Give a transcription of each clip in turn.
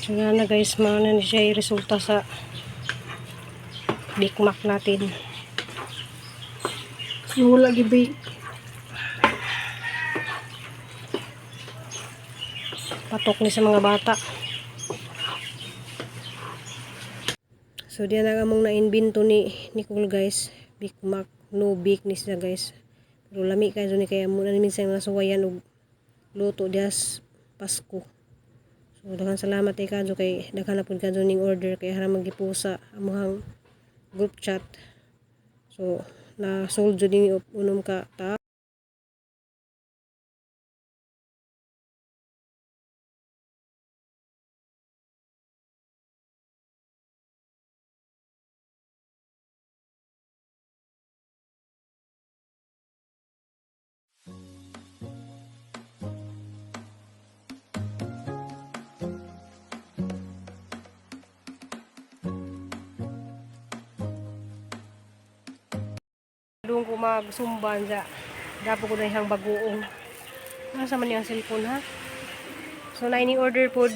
So nga na guys, mga na siya yung resulta sa Big Mac natin. Wala gibi. Patok ni sa mga bata. So diyan na among na-invento ni Nicole guys. Big Mac, no bake ni siya guys. Pero lami kayo ni kaya muna ni minsan nasuwayan og luto dias Pasko. So daghang salamat kay kadyo kay daghan na pud kadyo ning order kay hara magipusa among group chat. So na sold jud ni unom ka ta. Doon ko magsumban sa dapo ko na isang bagoong. Nasa man yung cellphone ha. So na ini order food.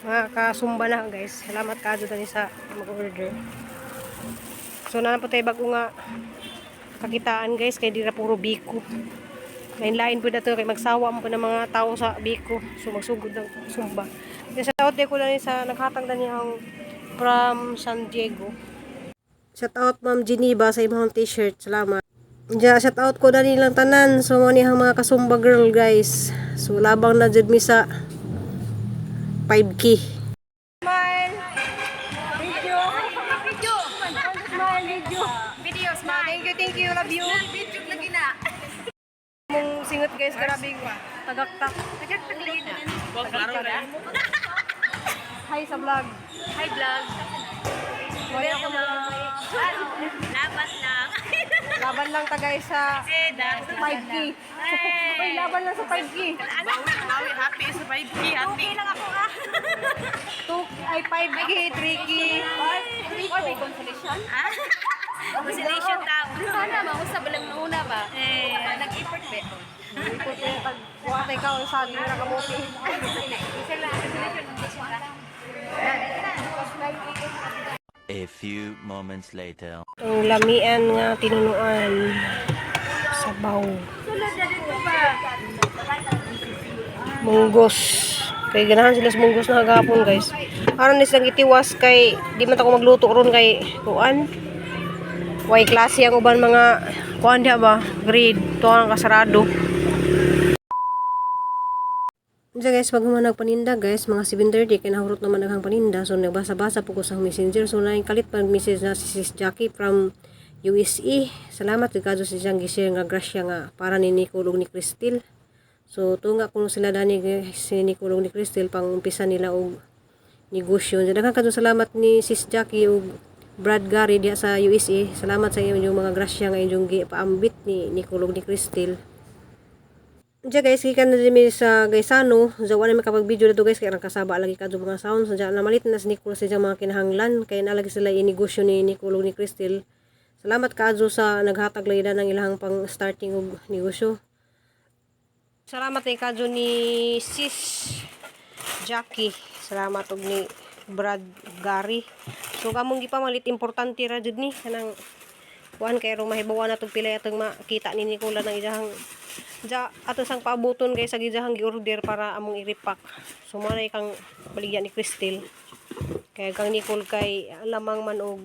Mga kasumba na guys. Salamat ka doon sa mag-order. So na po tayo bago nga kakitaan guys kay dira puro biko. Lain-lain po dito kay magsawa mo po ng mga tao sa biko. So magsugod ng sumba. Kasi sa out ko lang sa naghatag na niyang from San Diego. Shout out Ma'am Geneva sa imong t-shirt. Salamat. Ja, shout out ko na nilang tanan. So mo niyang mga kasumba girl guys. So labang na jud mi sa 5K. Smile. Video. Video. Smile video. Video smile. Thank you. Love you. Video lagi na. Mong singot guys, karabing tagaktak. Tagaktak lagi na. Hi sa vlog. Hi vlog. Wala ko na. Laban lang. Laban lang ta guys sa 5K. Uy, laban lang sa 5K. Bawi, happy sa 5K. Happy lang ako ah. 5K, 3K. Or may consolation? Consolation tao. Sana, mausap lang nauna ba? Nag-effort ba ito? Ikot yung pag-buhat ikaw sa saging na kamuti. Isa lang, consolation. A few moments later. Ang lamian nga tinunuan. Sabaw. Munggos. Kay ganahan sila sa munggos na hagapon guys. Aron ni silang itiwas kay di man ako magluto ron kay kuan. Way klase ang uban mga kuan dia ba? Grade to ang kasarado. Diyan guys, pag humanag paninda guys, mga 7:30 kay nahurot naman naghang paninda. So nagbasa-basa po ko sa messenger. So naing kalit pag message na si Sis Jackie from USA. Salamat kay kadto si siyang gi-share nga grasya nga para ni Nicole ug ni Cristel. So tunga kuno sila dani si Nicole ug ni Cristel pang umpisa nila og negosyo. Daghang kadto salamat ni Sis Jackie ug Brad Gary diha sa USA. Salamat sa inyong mga grasya nga inyong gipaambit ni Nicole ug ni Cristel. Diya guys, gikan na din sa Gaisano. Diya wala may kapag video na to guys. Kaya kasaba lagi ka mga sounds. Diya namalit na si Nicole sa mga kinahanglan. Kaya nalagi sila inegosyo ni Nicole ni Cristel. Salamat kadto sa naghatag lagi ng ilang pang starting og negosyo. Salamat kay kadto ni Sis Jackie. Salamat og ni Brad Gary. So kamong gipamalit importante ra jud ni kanang kuan kay ro mahibawan na tog pila atong makita ni Nicole nang iyang ja ato sang paabuton guys sa gidahang gi-order para among i-repack. So mo na kang baligyan ni Cristel. Kay kang Nicole kay lamang man og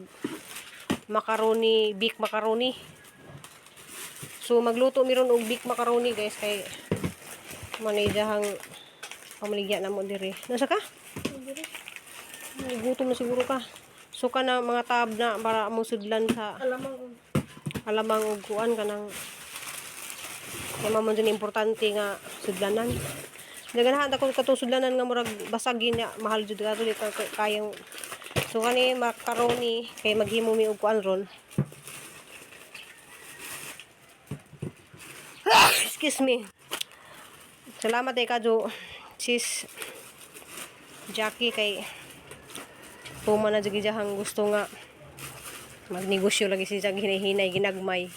macaroni, big macaroni. So magluto mi ron og big macaroni guys kay mo na idahang pamaligyan na mo dire. Nasa ka? Gutom na siguro ka. So ka na mga tab na para mo sudlan sa alamang og kuan kanang kaya mamon dyan importante nga sudlanan. Naganahan ako katong sudlanan nga murag basagin niya. Mahal dyan ka tuloy kayang. So kani macaroni kay maghimo mi og kuan ron. Excuse me. Salamat kay kadyo Sis Jackie kay puma na jagijahang gusto nga magnegosyo lagi si jag hinay-hinay ginagmay.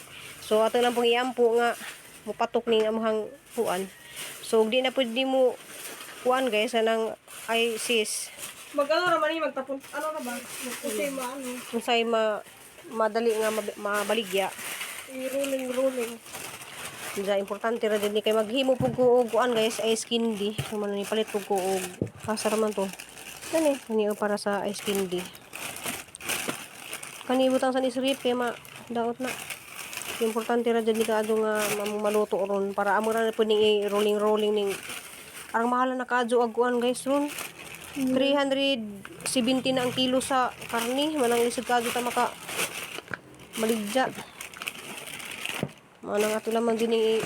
So ato lang pong iampo nga mupatok ning amhang puan. So di na pud mo kuan guys anang ISIS. Mag-ano naman yung magtapon. Ano na ba? Kasi maano. Unsay madali nga mabaligya. I-rolling. Diya importante ra din ni kay maghimo pug ko og kuan guys ice candy. So man ni palit pug ko og kasara man to. Kani para sa ice candy. Kani butang sa isrip kay daot na. Importante ra din ni kaadto nga maluto ron para amo ra pud ning rolling ning arang mahal na kaadto og kuan guys ron. 370 na ang kilo sa karni, manang lisod kaadto ta maka maligya. Manang ato lamang din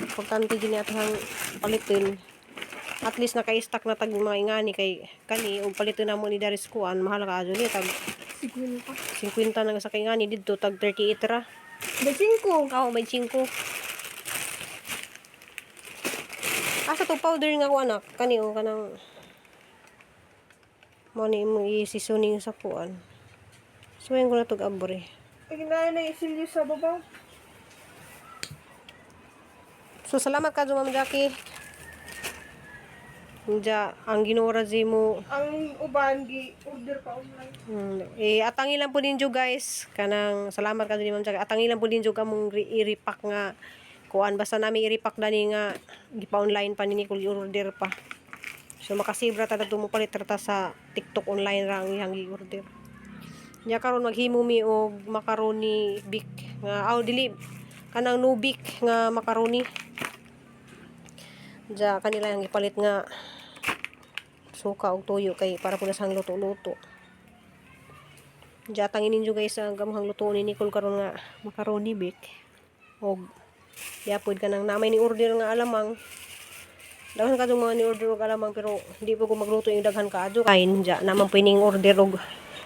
importante din atong palitin. At least naka-stock na tag mga ingani kay kani og paliton na mo ni Daris kuan mahal ka adto ni tag 50 na sa ingani didto tag 38 ra. 25. Kao may 5. Asa to powder nga ko anak kani o kanang mo ni mo i-seasoning sa kuan. Suwen ko na tog abore. Ay, ginahin na isilyo sa babaw. So salamat ka Ma'am Jackie. Ang ginora mo Ang uban, order pa online. atangi lang po ninyo guys kanang salamat ka din Ma'am Jackie. Atangi lang po ninyo kamong i-repack nga kuan basta nami i-repack dani nga gipa-online pa nini kung i-order pa. So makasibra ta dito mo palit ta sa TikTok online ra ang ihang i-order. Nya karon maghimo mi og macaroni bik nga dili kanang nubik nga macaroni. Diya kanila ang ipalit nga suka og toyo kay para po na sang luto-luto. Diya tangin ninyo guys ang gamhang luto ni Nicole karon nga macaroni bik og yapod ka nang namay ni order nga alamang. Daghan ka mga ni order og alamang pero hindi po ko magluto yung daghan ka adyo kain diya naman pwedeng order og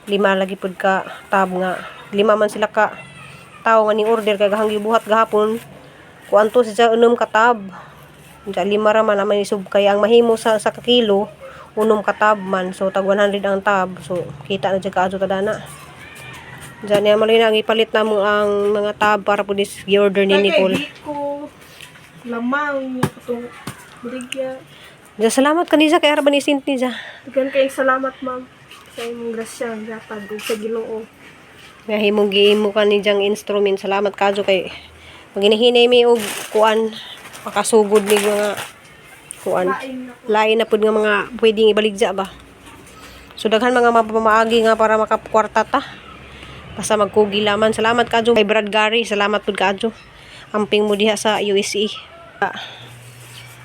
5 lagi pud ka tab nga 5 man sila ka tao nga ni order kay gahang gibuhat gahapon kuanto siya 6 ka tab. Diya 5 ra man naman isub kay ang mahimo sa kakilo 6 ka tab man so tag 100 ang tab so kita na jud ka adyo tadana. Diyan niya malay na ipalit na mo ang mga tab para pud i-order ni Nicole. Kay ko lamang itong burigya. Diya salamat kanisa kay araban ni Cindy diya. Dagan kay salamat ma'am sa imong grasya yatag ug sa Ginoo. Nga himong giimo ka ni diyang instrument. Salamat kadyo kay pag hinahinay mi og kuan makasugod ni mga kuan. Lain na pud nga mga pwedeng ibaligya ba. So daghan mga mapamaagi nga para makakwarta ta. Basta magkugi laman. Salamat kadyo kay Brad Gary. Salamat pud kadyo. Amping mo diha sa USA.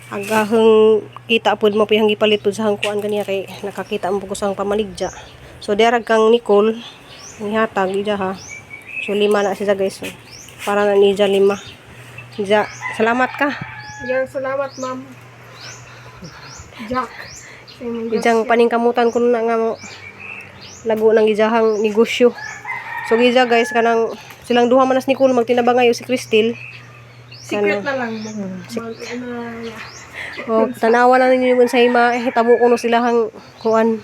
Agahang kita pud mo pihang gipalit pud sa hangkuan kaniya kay nakakita mo pud sa pamaligya. So derag kang Nicole nihatag ija ha. So 5 na siya guys. So, para na niya 5. Ija, salamat ka. Yan, salamat ma'am. Jack. Sa imong grasya. Ijang paningkamutan ko na nga mo lago ng ijahang negosyo. So gija guys kanang silang duha manas ni Nicole magtinabang ngayo si Crystal. Secret na lang mo. O tanawa lang ninyo sa ima hitabo kuno sila hang kuan.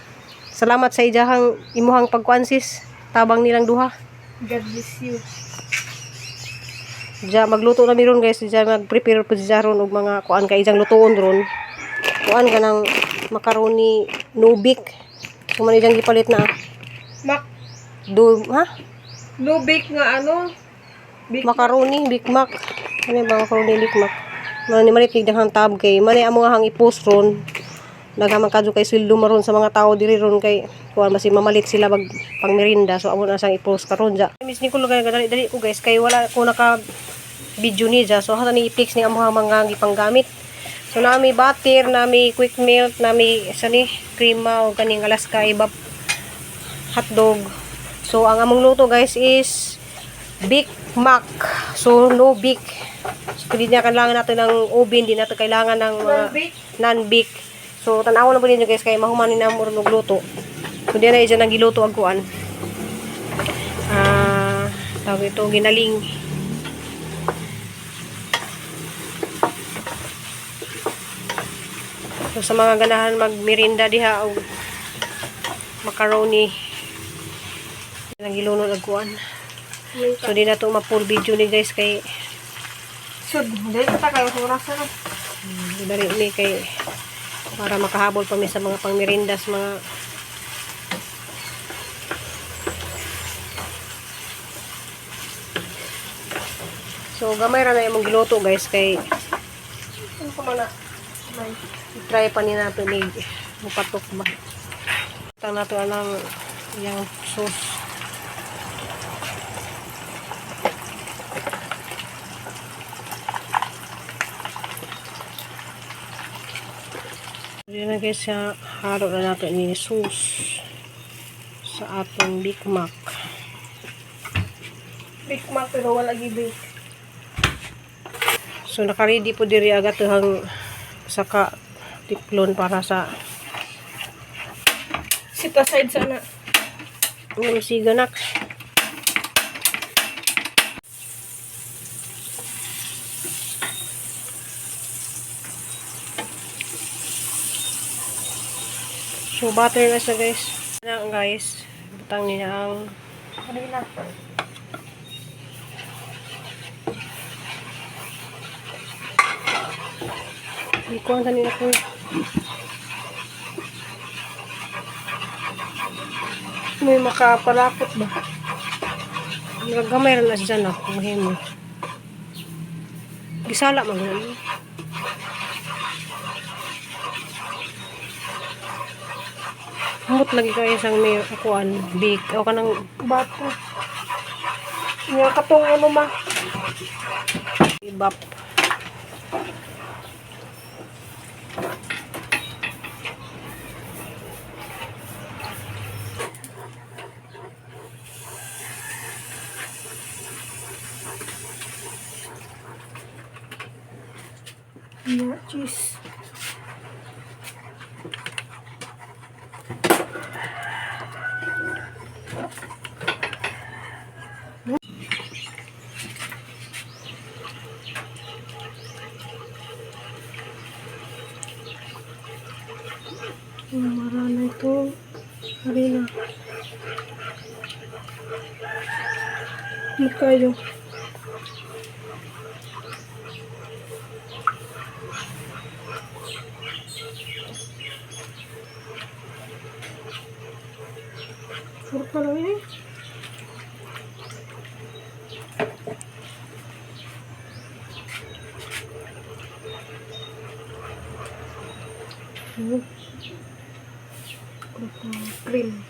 Salamat sa ijahang imuhang pagkuansis tabang nilang duha. God bless you. Diya magluto na miron guys, diya mag-prepare po diya ron og mga kuan kay ijang lutuon ron. Kuan kanang macaroni nubik. Kuman ijang gipalit na. No bake nga ano? Bake Macaroni Big Mac. Ano ba macaroni Big Mac? Mana ni malit tigdang tab kay mani amo nga hang i-post ron. Nagaman kadyo kay sweldo maron sa mga tao diri ron kay kuan basi mamalit sila pang merinda so amo na sang i-post karon ja. Miss Nicole kay dali ko guys kay wala ko naka video ni ja so hata ni i-fix ni amo mga gipanggamit. So nami butter, nami quick milk, nami sani krema o kaning Alaska ibab hotdog. So ang among luto guys is Big Mac. So no big. So hindi niya kailangan natin ng oven, hindi natin kailangan ng mga non-bake. So tanaw na po ninyo guys kay mahumanin na mo ron og luto. So diyan na nang giluto ang kuan. Tawag ito ginaling. So sa mga ganahan magmerinda diha og macaroni nang gilunod og kuan. So di na to ma-full video ni guys kay Sud, dahil kita kayo oras na. dari ni kay para makahabol pa mi sa mga pangmerindas mga so gamay ra na imong giluto guys kay Ano ko man na? May. try pa ni nato ni mupatok ba tang nato anang yang sauce Diyan na guys siya halo na nato ni sauce sa atong Big Mac. Big Mac pero wala gibig. So naka-ready po diri agad hang saka tiklon para sa Sit aside sana. yung siganak. So butter na siya guys. Na guys, butang niya ang Kanina. ikuan kanina ko. May makapalakot ba? Nagagamay rin na siya na kumuhin mo. Gisala mo gano'n. Humot lagi kayo isang may akuan, big. O ka ng Bato. Nga katong ano ma. ibap. Nga cheese. Marana ito. Harina. Hindi kayo. Sarap na lang eh. Cream.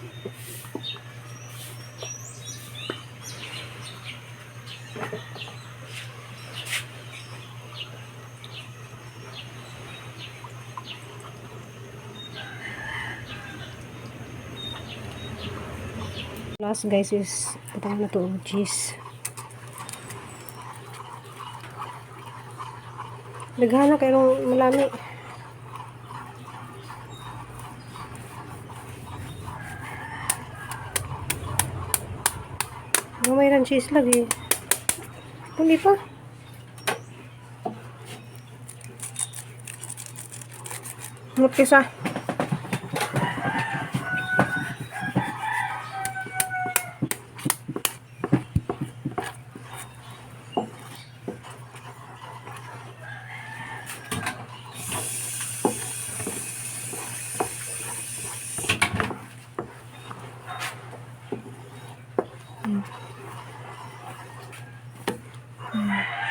Last guys is patang na to cheese. Naghana kayo malami. Mayroon cheese lagi. Hindi pa. Mutisa.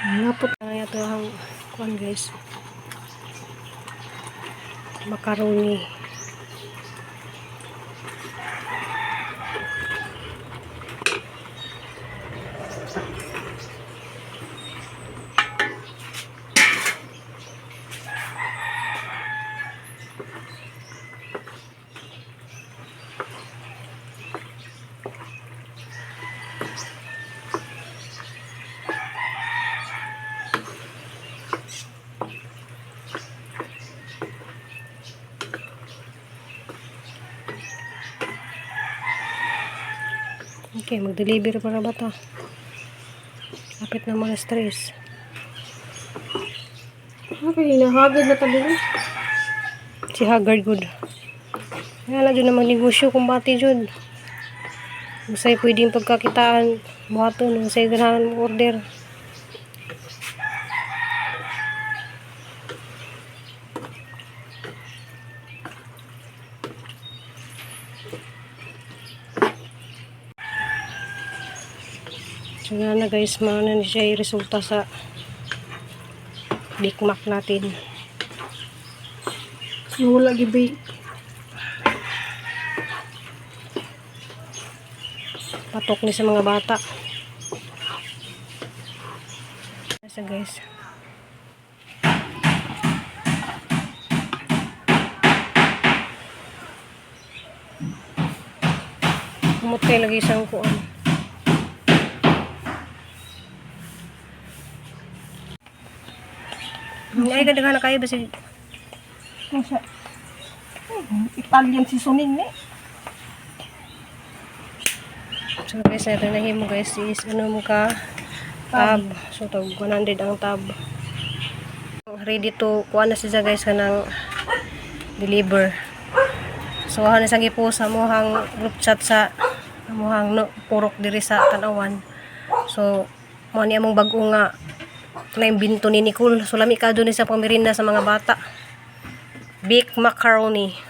Napot na ito ang kuan guys. Macaroni. Okay, mag-deliver para ba ta? Kapit na mga stress. Okay, nahagad na tabi. Si Haggard good. Kaya na dyan na magnegosyo kung bati dyan. Masay pwedeng pagkakitaan. Buhaton, masay ganahan mo order. So yan na guys, mauna na siya yung resulta sa Big Mac natin. Wala gibi. Patok ni sa mga bata. So guys. Umutay lagi isang kuan. Ay, ganda ka na kayo ba si... Ano siya? Italian seasoning ni. So guys, ito na mo guys is ano mo ka tab. So tag 100 ang tab. Ready to kuha na siya guys kanang deliver. So na sa gipo sa mohang group chat sa mohang no, purok diri sa Tanawan. So mo ni among bag-o nga na binto ni Nicole. So lami ka doon sa pamirinda sa mga bata. Big macaroni.